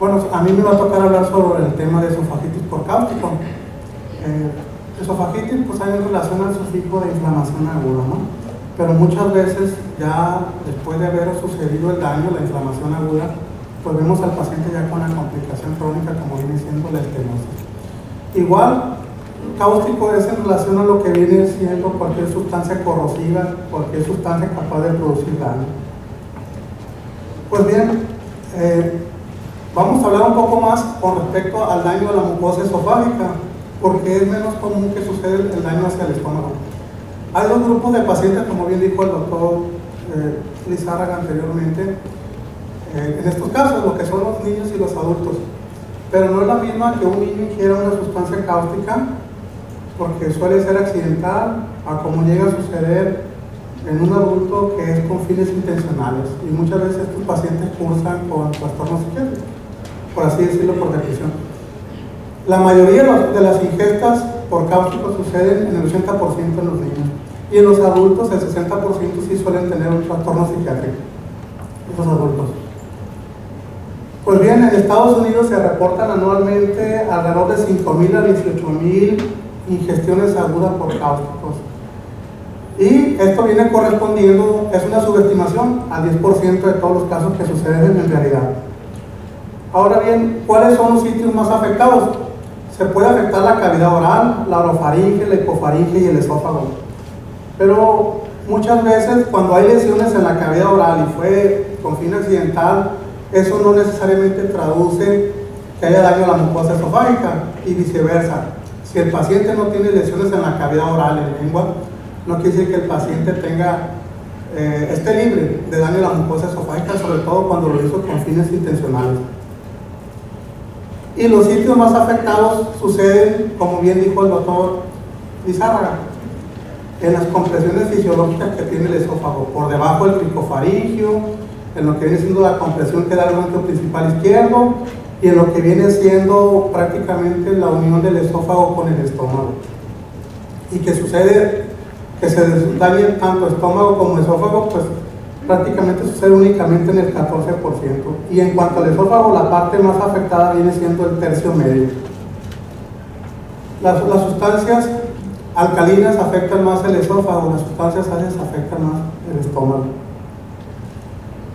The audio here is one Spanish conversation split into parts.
Bueno, a mí me va a tocar hablar sobre el tema de esofagitis por cáustico. Esofagitis pues hay en relación al sufijo de inflamación aguda, ¿no? Pero muchas veces ya después de haber sucedido el daño, la inflamación aguda, pues vemos al paciente ya con la complicación crónica como viene siendo la estenosis. Igual, cáustico es en relación a lo que viene siendo cualquier sustancia corrosiva, cualquier sustancia capaz de producir daño. Pues bien, vamos a hablar un poco más con respecto al daño a la mucosa esofágica, porque es menos común que suceda el daño hacia el estómago. Hay dos grupos de pacientes, como bien dijo el doctor Lizárraga anteriormente, en estos casos, lo que son los niños y los adultos. Pero no es la misma que un niño ingiera una sustancia cáustica, porque suele ser accidental, a como llega a suceder en un adulto que es con fines intencionales. Y muchas veces estos pacientes cursan con trastornos psiquiátricos, por así decirlo, por depresión. La mayoría de las ingestas por cáustico suceden en el 80% en los niños. Y en los adultos el 60% sí suelen tener un trastorno psiquiátrico, esos adultos. Pues bien, en Estados Unidos se reportan anualmente alrededor de 5.000 a 18.000 ingestiones agudas por cáusticos. Y esto viene correspondiendo, es una subestimación al 10% de todos los casos que suceden en realidad. Ahora bien, ¿cuáles son los sitios más afectados? Se puede afectar la cavidad oral, la orofaringe, la hipofaringe y el esófago. Pero muchas veces cuando hay lesiones en la cavidad oral y fue con fin accidental, eso no necesariamente traduce que haya daño a la mucosa esofágica y viceversa. Si el paciente no tiene lesiones en la cavidad oral, en lengua, no quiere decir que el paciente esté libre de daño a la mucosa esofágica, sobre todo cuando lo hizo con fines intencionales. Y los sitios más afectados suceden, como bien dijo el doctor Lizárraga, en las compresiones fisiológicas que tiene el esófago, por debajo del cricofaringio, en lo que viene siendo la compresión que da el bronquio principal izquierdo y en lo que viene siendo prácticamente la unión del esófago con el estómago. Y que sucede que se dañe tanto estómago como esófago, pues prácticamente sucede únicamente en el 14%. Y en cuanto al esófago, la parte más afectada viene siendo el tercio medio. Las sustancias alcalinas afectan más el esófago, las sustancias ácidas afectan más el estómago.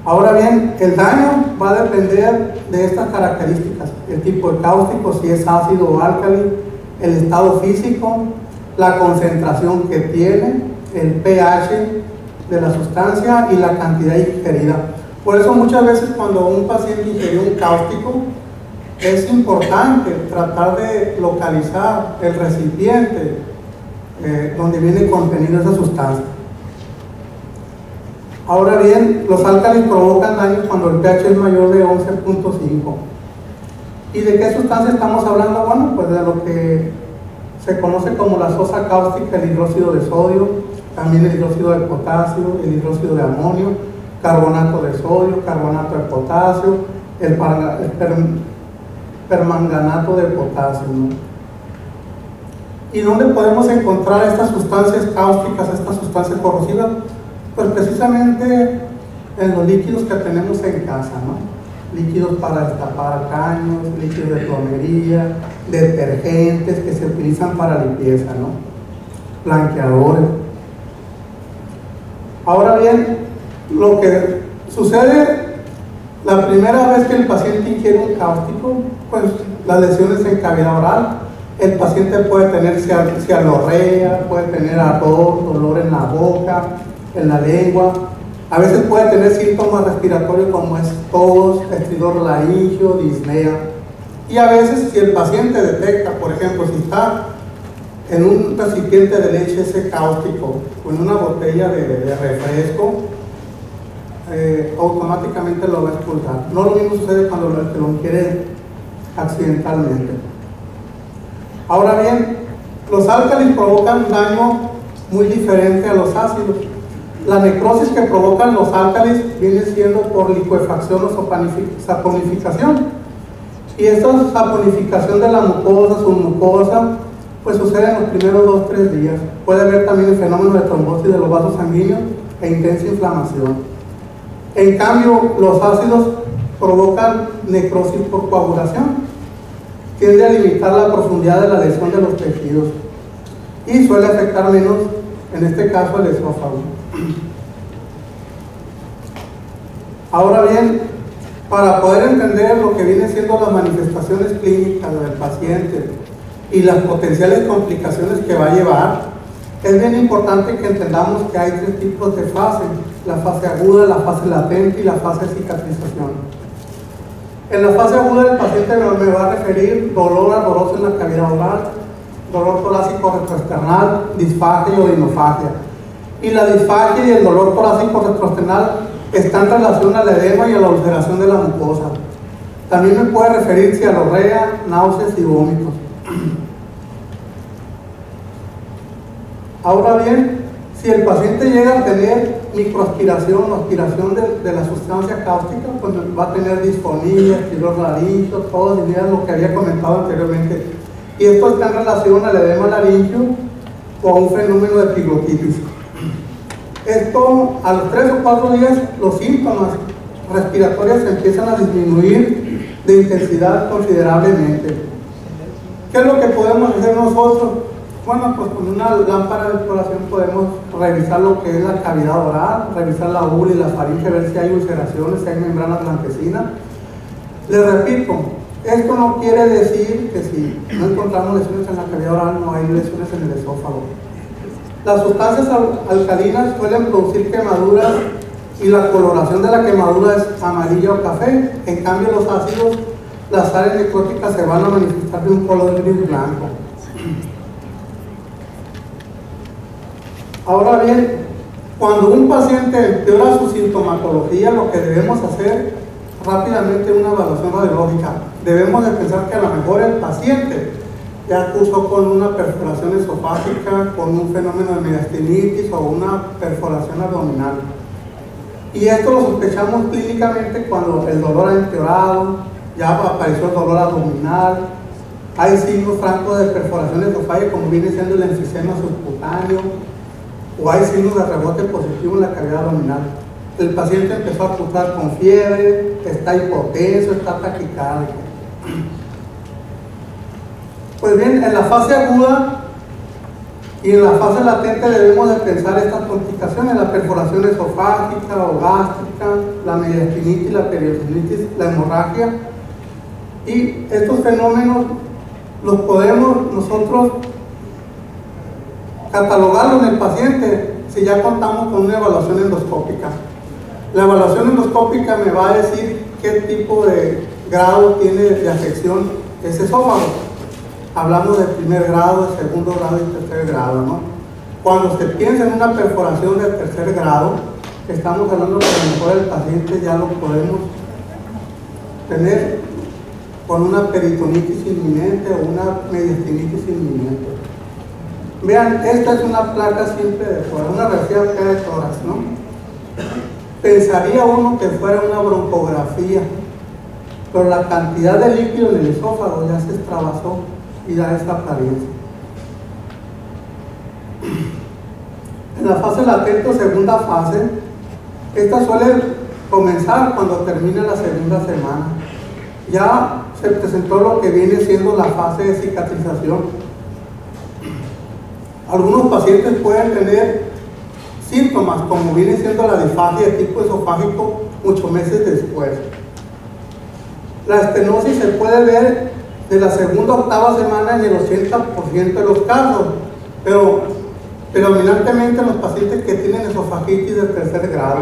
Ahora bien, el daño va a depender de estas características: el tipo de cáustico, si es ácido o álcali, el estado físico, la concentración que tiene, el pH de la sustancia y la cantidad ingerida. Por eso muchas veces cuando un paciente ingirió un cáustico, es importante tratar de localizar el recipiente donde viene contenida esa sustancia. Ahora bien, los álcalis provocan daño cuando el pH es mayor de 11.5. ¿Y de qué sustancia estamos hablando? Bueno, pues de lo que se conoce como la sosa cáustica, el hidróxido de sodio, también el hidróxido de potasio, el hidróxido de amonio, carbonato de sodio, carbonato de potasio, el permanganato de potasio, ¿no? ¿Y dónde podemos encontrar estas sustancias cáusticas, estas sustancias corrosivas? Pues precisamente en los líquidos que tenemos en casa, ¿no? Líquidos para destapar caños, líquidos de plomería, detergentes que se utilizan para limpieza, ¿no? Blanqueadores. Ahora bien, lo que sucede la primera vez que el paciente ingiere un cáustico, pues las lesiones en cavidad oral, el paciente puede tener cialorrea, puede tener ardor, dolor en la boca, en la lengua, a veces puede tener síntomas respiratorios como es tos, estridor laringio, disnea. Y a veces si el paciente detecta, por ejemplo, si está en un recipiente de leche ese cáustico o en una botella de refresco, automáticamente lo va a expulsar. No lo mismo sucede cuando lo ingiere accidentalmente. Ahora bien, los álcalis provocan daño muy diferente a los ácidos. La necrosis que provocan los álcalis viene siendo por licuefacción o saponificación. Y esta saponificación de la mucosa, submucosa, pues sucede en los primeros 2-3 días. Puede haber también el fenómeno de trombosis de los vasos sanguíneos e intensa inflamación. En cambio, los ácidos provocan necrosis por coagulación, tiende a limitar la profundidad de la lesión de los tejidos y suele afectar menos, en este caso, el esófago. Ahora bien, para poder entender lo que viene siendo las manifestaciones clínicas del paciente y las potenciales complicaciones que va a llevar, es bien importante que entendamos que hay tres tipos de fase: la fase aguda, la fase latente y la fase de cicatrización. En la fase aguda el paciente me va a referir dolor ardoroso en la cavidad oral, dolor torácico retroesternal, disfagia y odinofagia. Y la disfagia y el dolor torácico retroesternal están en relación al edema y a la ulceración de la mucosa. También me puede referir cialorrea, náuseas y vómitos. Ahora bien, si el paciente llega a tener microaspiración o aspiración de la sustancia cáustica, pues va a tener disfonía, estilorlaringio, todas ideas lo que había comentado anteriormente. Y esto está en relación al edema laringio o a un fenómeno de epiglotitis. Esto, a los 3 o 4 días, los síntomas respiratorios empiezan a disminuir de intensidad considerablemente. ¿Qué es lo que podemos hacer nosotros? Bueno, pues con una lámpara de exploración podemos revisar lo que es la cavidad oral, revisar la uvula y la faringe, ver si hay ulceraciones, si hay membranas blanquecinas. Les repito, esto no quiere decir que si no encontramos lesiones en la cavidad oral no hay lesiones en el esófago. Las sustancias alcalinas suelen producir quemaduras y la coloración de la quemadura es amarilla o café. En cambio, los ácidos, las sales necróticas se van a manifestar de un color gris blanco. Ahora bien, cuando un paciente empeora su sintomatología, lo que debemos hacer rápidamente es una evaluación radiológica. Debemos de pensar que a lo mejor el paciente ya cursó con una perforación esofágica, con un fenómeno de mediastinitis o una perforación abdominal. Y esto lo sospechamos clínicamente cuando el dolor ha empeorado, ya apareció el dolor abdominal, hay signos francos de perforación esofágica como viene siendo el enfisema subcutáneo, o hay signos de rebote positivo en la cavidad abdominal. El paciente empezó a cursar con fiebre, está hipotenso, está taquicárdico. Pues bien, en la fase aguda y en la fase latente debemos de pensar estas complicaciones: la perforación esofágica o gástrica, la mediastinitis, la periostinitis, la hemorragia. Y estos fenómenos los podemos nosotros catalogarlo en el paciente si ya contamos con una evaluación endoscópica. La evaluación endoscópica me va a decir qué tipo de grado tiene de afección ese esófago. Hablamos de primer grado, de segundo grado y tercer grado, ¿no? Cuando se piensa en una perforación de tercer grado, estamos hablando que a lo mejor el paciente ya lo podemos tener con una peritonitis inminente o una mediastinitis inminente. Vean, esta es una placa simple de tórax, una radiografía de tórax, ¿no? Pensaría uno que fuera una broncografía, pero la cantidad de líquido en el esófago ya se extravasó y da esta apariencia. En la fase latente o segunda fase, esta suele comenzar cuando termina la segunda semana. Ya se presentó lo que viene siendo la fase de cicatrización. Algunos pacientes pueden tener síntomas como viene siendo la disfagia de tipo esofágico muchos meses después. La estenosis se puede ver de la segunda a octava semana en el 80% de los casos, pero predominantemente en los pacientes que tienen esofagitis de tercer grado.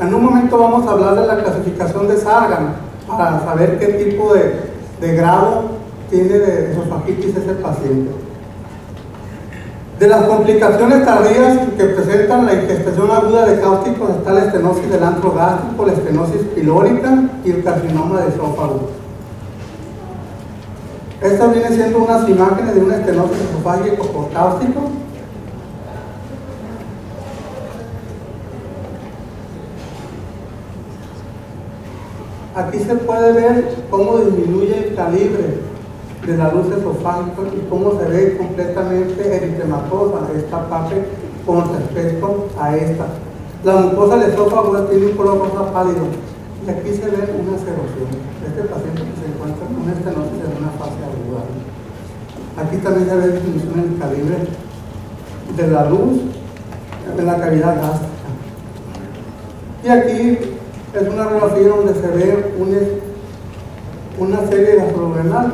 En un momento vamos a hablar de la clasificación de Sargan para saber qué tipo de grado tiene de esofagitis ese paciente. De las complicaciones tardías que presentan la infestación aguda de cáusticos está la estenosis del antro gástrico, la estenosis pilórica y el carcinoma de esófago. Estas vienen siendo unas imágenes de una estenosis esofágica por cáustico. Aquí se puede ver cómo disminuye el calibre de la luz esofágica y cómo se ve completamente eritematosa esta parte con respecto a esta. La mucosa del esófago tiene un color rosa pálido Y aquí se ve una erosión. Este paciente que se encuentra con estenosis en una fase aguda. Aquí también se ve disminución en el calibre de la luz en la cavidad gástrica. Y aquí es una radiografía donde se ve una serie gastrorenal,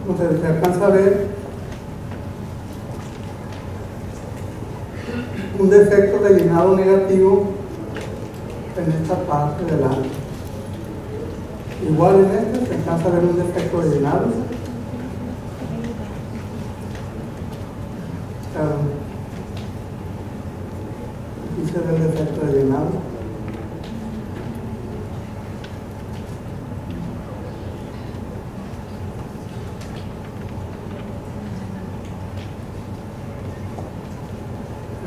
donde se alcanza a ver un defecto de llenado negativo en esta parte del ano. Igual en este se alcanza a ver un defecto de llenado. Aquí se ve el defecto de llenado.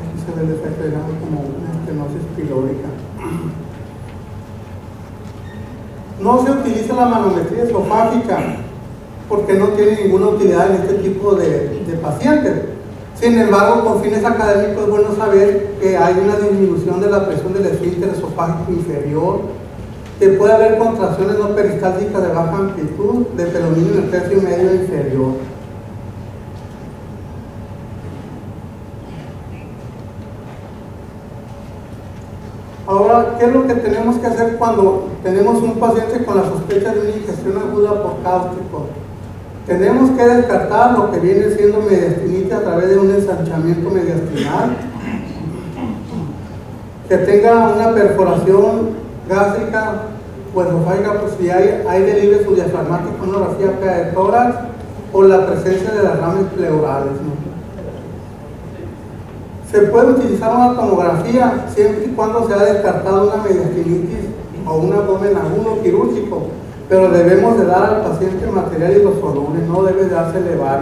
Aquí se ve el defecto de llenado como una estenosis pilórica. No se utiliza la manometría esofágica porque no tiene ninguna utilidad en este tipo de pacientes. Sin embargo, con fines académicos es bueno saber que hay una disminución de la presión del esfínter esofágico inferior, que puede haber contracciones no peristálticas de baja amplitud, de peroninio en el tercio medio inferior. Ahora, ¿qué es lo que tenemos que hacer cuando tenemos un paciente con la sospecha de una ingestión aguda por cáustico? Tenemos que descartar lo que viene siendo mediastinitis a través de un ensanchamiento mediastinal, que tenga una perforación gástrica o esofágica, pues si hay aire libre subdiafragmático, una radiografía PA de tórax o la presencia de derrames pleurales, ¿no? Se puede utilizar una tomografía siempre y cuando se ha descartado una mediastinitis o un abdomen agudo quirúrgico, pero debemos de dar al paciente material hidrosoluble, no debe darse elevar.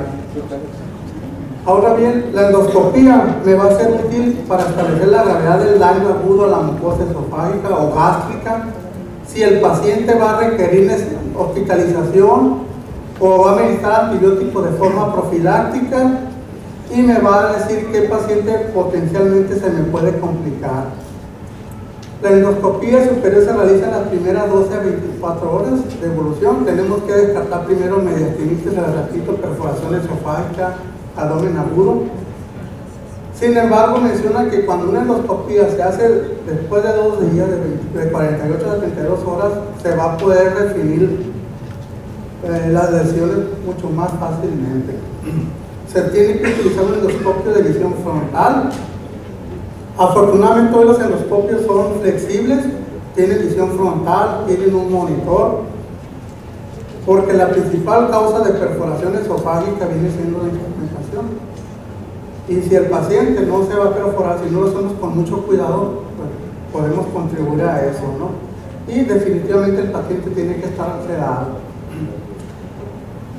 Ahora bien, la endoscopía me va a ser útil para establecer la gravedad del daño agudo a la mucosa esofágica o gástrica, si el paciente va a requerir hospitalización o va a medicar antibiótico de forma profiláctica, y me va a decir qué paciente potencialmente se me puede complicar. La endoscopía superior se realiza en las primeras 12 a 24 horas de evolución. Tenemos que descartar primero mediastinitis, repito, perforación esofágica, abdomen agudo. Sin embargo, menciona que cuando una endoscopía se hace después de 2 días, de 48 a 32 horas, se va a poder definir las lesiones mucho más fácilmente. Se tiene que utilizar un endoscopio de visión frontal. Afortunadamente todos los endoscopios son flexibles, tienen visión frontal, tienen un monitor, porque la principal causa de perforación esofágica viene siendo la instrumentación. Y si el paciente no se va a perforar, si no lo hacemos con mucho cuidado, pues podemos contribuir a eso, ¿no? Y definitivamente el paciente tiene que estar sedado.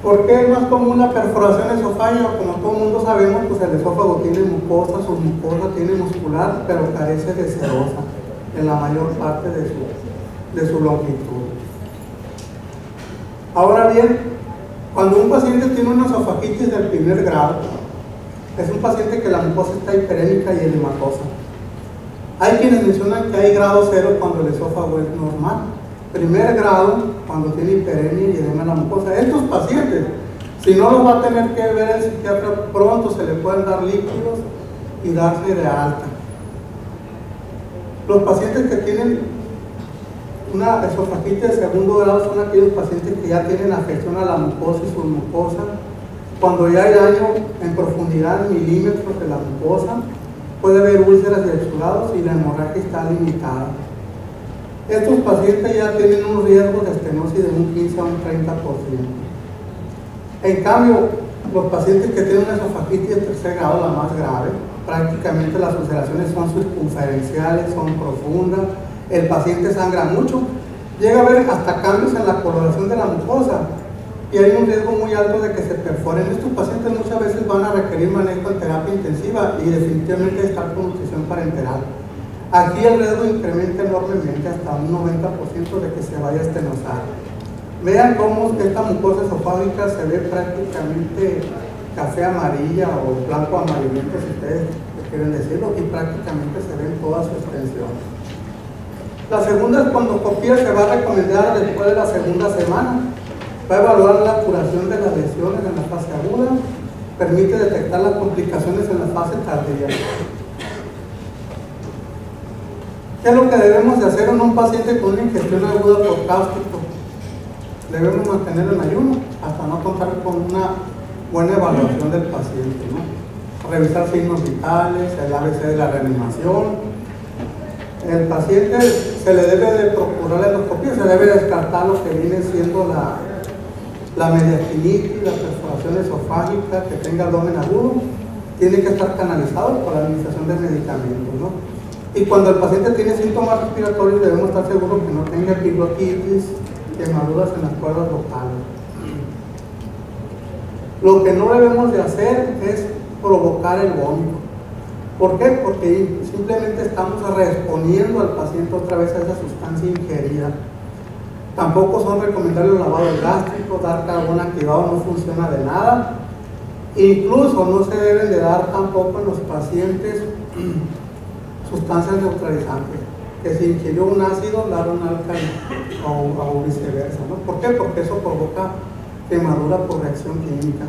¿Por qué es más común la perforación esofágica? Como todo el mundo sabemos, pues el esófago tiene mucosa, su mucosa tiene muscular, pero carece de serosa en la mayor parte de su longitud. Ahora bien, cuando un paciente tiene una esofagitis del primer grado, es un paciente que la mucosa está hiperémica y edematosa. Hay quienes mencionan que hay grado 0 cuando el esófago es normal. Primer grado, cuando tiene hiperemia y edema en la mucosa. Estos pacientes, si no los va a tener que ver el psiquiatra pronto, se le pueden dar líquidos y darse de alta. Los pacientes que tienen una esofagitis de segundo grado son aquellos pacientes que ya tienen afección a la mucosa y submucosa. Cuando ya hay daño en profundidad en milímetros de la mucosa, puede haber úlceras y exudados y la hemorragia está limitada. Estos pacientes ya tienen un riesgo de estenosis de un 15 a un 30%. En cambio, los pacientes que tienen una esofagitis de tercer grado, la más grave, prácticamente las ulceraciones son circunferenciales, son profundas, el paciente sangra mucho, llega a haber hasta cambios en la coloración de la mucosa y hay un riesgo muy alto de que se perforen. Estos pacientes muchas veces van a requerir manejo en terapia intensiva y definitivamente estar con nutrición parenteral. Aquí el riesgo incrementa enormemente hasta un 90% de que se vaya a estenosar. Vean cómo esta mucosa esofágica se ve prácticamente café amarilla o blanco amarillento, si ustedes quieren decirlo, y prácticamente se ve en toda su extensión. La segunda endoscopía se va a recomendar después de la segunda semana. Va a evaluar la curación de las lesiones en la fase aguda, permite detectar las complicaciones en la fase tardía. ¿Qué es lo que debemos de hacer en un paciente con una ingestión aguda por cáustico? Debemos mantenerlo en ayuno hasta no contar con una buena evaluación del paciente, ¿no? Revisar signos vitales, el ABC de la reanimación. El paciente se le debe de procurar la endoscopia, se debe descartar lo que viene siendo la mediastinitis, la perforación esofágica, que tenga abdomen agudo, tiene que estar canalizado por la administración de medicamentos, ¿no? Y cuando el paciente tiene síntomas respiratorios, debemos estar seguros que no tenga epiglotitis, quemaduras en las cuerdas vocales. Lo que no debemos de hacer es provocar el vómito. ¿Por qué? Porque simplemente estamos respondiendo al paciente otra vez a esa sustancia ingerida. Tampoco son recomendables los lavados gástricos, dar carbón activado no funciona de nada. Incluso no se deben de dar tampoco en los pacientes sustancias neutralizantes, que si ingirió un ácido, dar un álcali o viceversa, ¿no? ¿Por qué? Porque eso provoca quemadura por reacción química.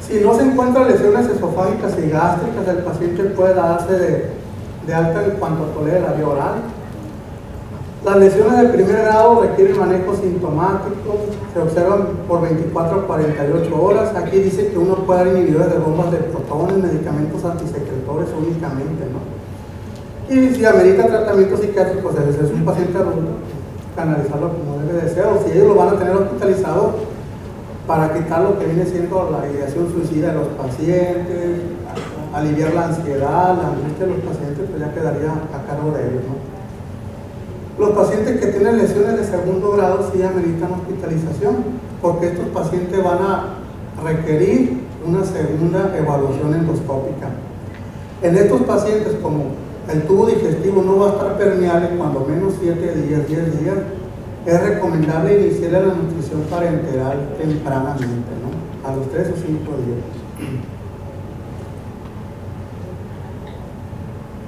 Si no se encuentran lesiones esofágicas y gástricas, el paciente puede darse de alta en cuanto tolere la vía oral. Las lesiones de primer grado requieren manejo sintomático, se observan por 24 a 48 horas. Aquí dice que uno puede dar inhibidores de bombas de protones, medicamentos antisecretores únicamente, ¿no? Y si amerita tratamiento psiquiátrico, pues es un paciente adulto, canalizarlo como debe de ser, o si ellos lo van a tener hospitalizado, para quitar lo que viene siendo la ideación suicida de los pacientes, aliviar la ansiedad, la angustia de los pacientes, pues ya quedaría a cargo de ellos, ¿no? Los pacientes que tienen lesiones de segundo grado sí ameritan hospitalización, porque estos pacientes van a requerir una segunda evaluación endoscópica. En estos pacientes, como el tubo digestivo no va a estar permeable cuando menos 7 días, 10 días, es recomendable iniciar la nutrición parenteral tempranamente, ¿no? A los 3 o 5 días.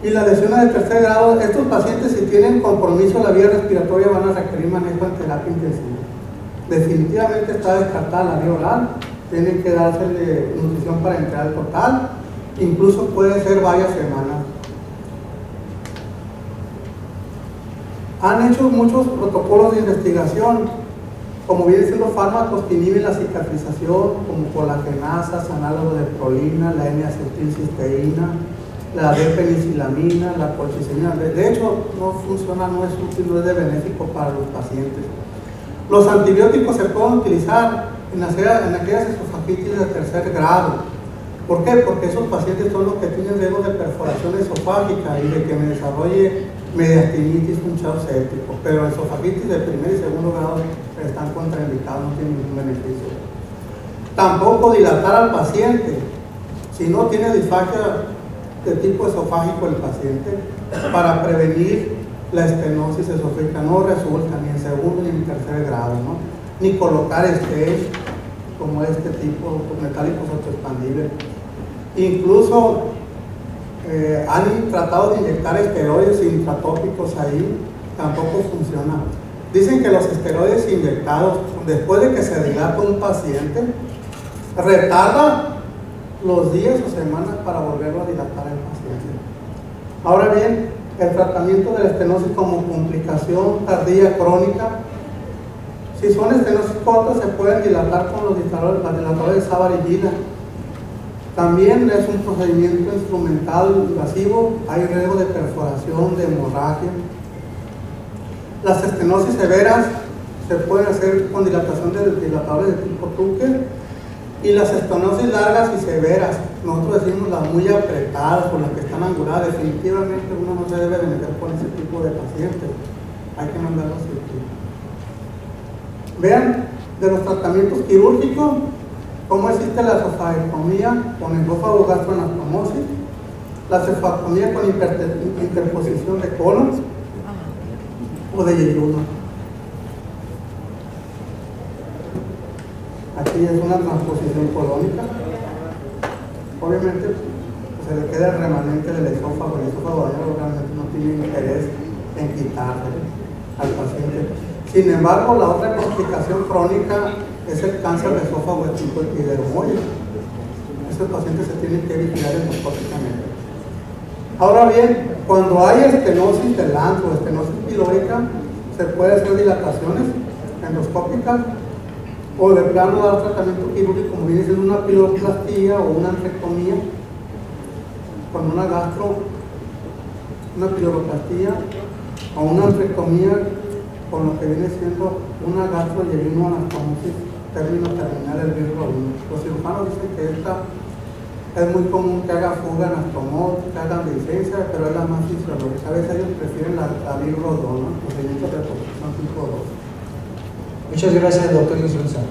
Y las lesiones de tercer grado, estos pacientes si tienen compromiso en la vía respiratoria van a requerir manejo en terapia intensiva. Definitivamente está descartada la vía oral, tiene que darse nutrición parenteral total, incluso puede ser varias semanas. Han hecho muchos protocolos de investigación, como vienen siendo fármacos que inhiben la cicatrización, como colagenasas, análogos de prolina, la N-acetilcisteína, la D-penicilamina, la colchicina. De hecho, no funciona, no es útil, no es de benéfico para los pacientes. Los antibióticos se pueden utilizar en aquellas esofagitis de tercer grado. ¿Por qué? Porque esos pacientes son los que tienen riesgo de perforación esofágica y de que me desarrolle mediastinitis, punchado séptico. Pero esofagitis de primer y segundo grado están contraindicados, no tienen ningún beneficio. Tampoco dilatar al paciente. Si no tiene disfagia de tipo esofágico el paciente, para prevenir la estenosis esofágica, no resulta ni en segundo ni en tercer grado, ¿no? Ni colocar stés como este tipo metálicos autoexpandibles. Incluso han tratado de inyectar esteroides intratópicos ahí, tampoco funciona. Dicen que los esteroides inyectados, después de que se dilata un paciente, retarda los días o semanas para volverlo a dilatar al paciente. Ahora bien, el tratamiento de la estenosis como complicación tardía crónica, si son estenosis cortas se pueden dilatar con los dilatadores de Savary y Gila. También es un procedimiento instrumental invasivo, hay riesgo de perforación, de hemorragia. Las estenosis severas se pueden hacer con dilatación de dilatadores de tipo Tucker. Y las estenosis largas y severas, nosotros decimos las muy apretadas o las que están anguladas, definitivamente uno no se debe de meter con ese tipo de pacientes, hay que mandarlos a cirugía. Vean, de los tratamientos quirúrgicos, cómo existe la esofagectomía con endófago gastroanastomosis, la cefaltomía con interposición de colon o de yeyuno. Aquí es una transposición colónica. Obviamente, pues se le queda el remanente del esófago. El esófago dañado realmente no tiene interés en quitarse al paciente. Sin embargo, la otra complicación crónica es el cáncer de esófago de tipo epidermoide. Ese paciente se tiene que vigilar endoscópicamente. Ahora bien, cuando hay estenosis del antro, estenosis pilórica, se puede hacer dilataciones endoscópicas o de plano dar tratamiento quirúrgico, como viene siendo una piloplastía o una antrectomía con una piloplastía o una antrectomía con lo que viene siendo una gastroyevinoanastomosis, término terminal del virus rodino. Los cirujanos dicen que esta es muy común que haga fuga anastomótica, que hagan licencia, pero es la más fisiológica. A veces ellos prefieren la virus rodino, procedimientos de reposición tipo 2. Muchas gracias, doctor Luis González.